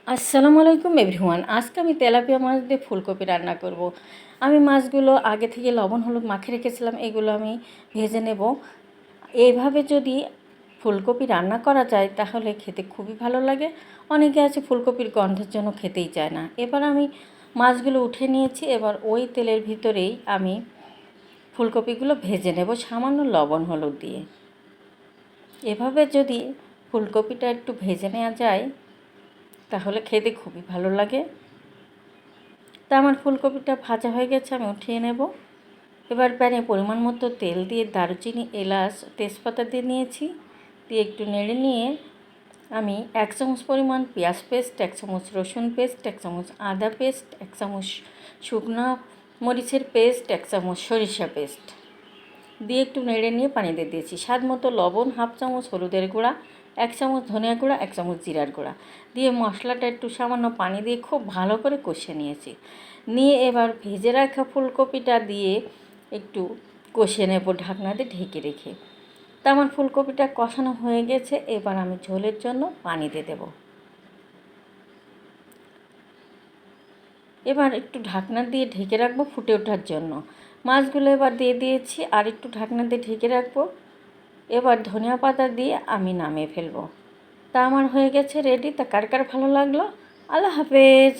আসসালামু আলাইকুম এভরিওয়ান। আজকে আমি তেলাপিয়া মাছ দিয়ে ফুলকপি রান্না করব। আমি মাছগুলো আগে থেকে লবণ হলুদ মাখিয়ে রেখেছিলাম, এগুলো আমি ভেজে নেব। এইভাবে যদি ফুলকপি রান্না করা যায় তাহলে খেতে খুবই ভালো লাগে। অনেকে আছে ফুলকপির গন্ধের জন্য খেতেই চায় না। এবার আমি মাছগুলো উঠে নিয়েছি, এবার ওই তেলের ভিতরেই আমি ফুলকপিগুলো ভেজে নেব সামান্য লবণ হলুদ দিয়ে। এভাবে যদি ফুলকপিটা একটু ভেজে নেওয়া যায় তাহলে খেতে খুবই ভালো লাগে। তা আমার ফুলকপিটা ভাজা হয়ে গেছে, আমি উঠিয়ে নেব। এবার প্যানে পরিমাণ মতো তেল দিয়ে দারুচিনি এলাচ তেজপাতা দিয়ে নিয়েছি, দিয়ে একটু নেড়ে নিয়ে আমি 1 চামচ পরিমাণ পেঁয়াজ পেস্ট, 1 চামচ রসুন পেস্ট, 1 চামচ আদা পেস্ট, 1 চামচ শুকনো মরিচের পেস্ট, 1 চামচ সরিষা পেস্ট দিয়ে একটু নেড়ে নিয়ে পানি দিয়ে দিয়েছি। স্বাদ মতো লবণ, 1/2 চামচ হলুদের গুঁড়া, 1 চামচ ধনিয়া গুঁড়া, 1 চামচ জিরার গুঁড়া দিয়ে মশলাটা একটু সামান্য পানি দিয়ে খুব ভালো করে কষে নিয়েছি। নিয়ে এবার ভেজে রাখা ফুলকপিটা দিয়ে একটু কষিয়ে নেব ঢাকনা দিয়ে ঢেকে রেখে। তা আমার ফুলকপিটা কষানো হয়ে গেছে, এবার আমি ঝোলের জন্য পানি দিয়ে দেব। এবার একটু ঢাকনা দিয়ে ঢেকে রাখবো ফুটে ওঠার জন্য। মাছগুলো এবার দিয়ে দিয়েছি, আর একটু ঢাকনা দিয়ে ঢেকে রাখবো। এবার ধনিয়া পাতা দিয়ে আমি নামিয়ে ফেলবো। তা আমার হয়ে গেছে রেডি। তা কার কার ভালো লাগলো? আল্লাহ হাফেজ।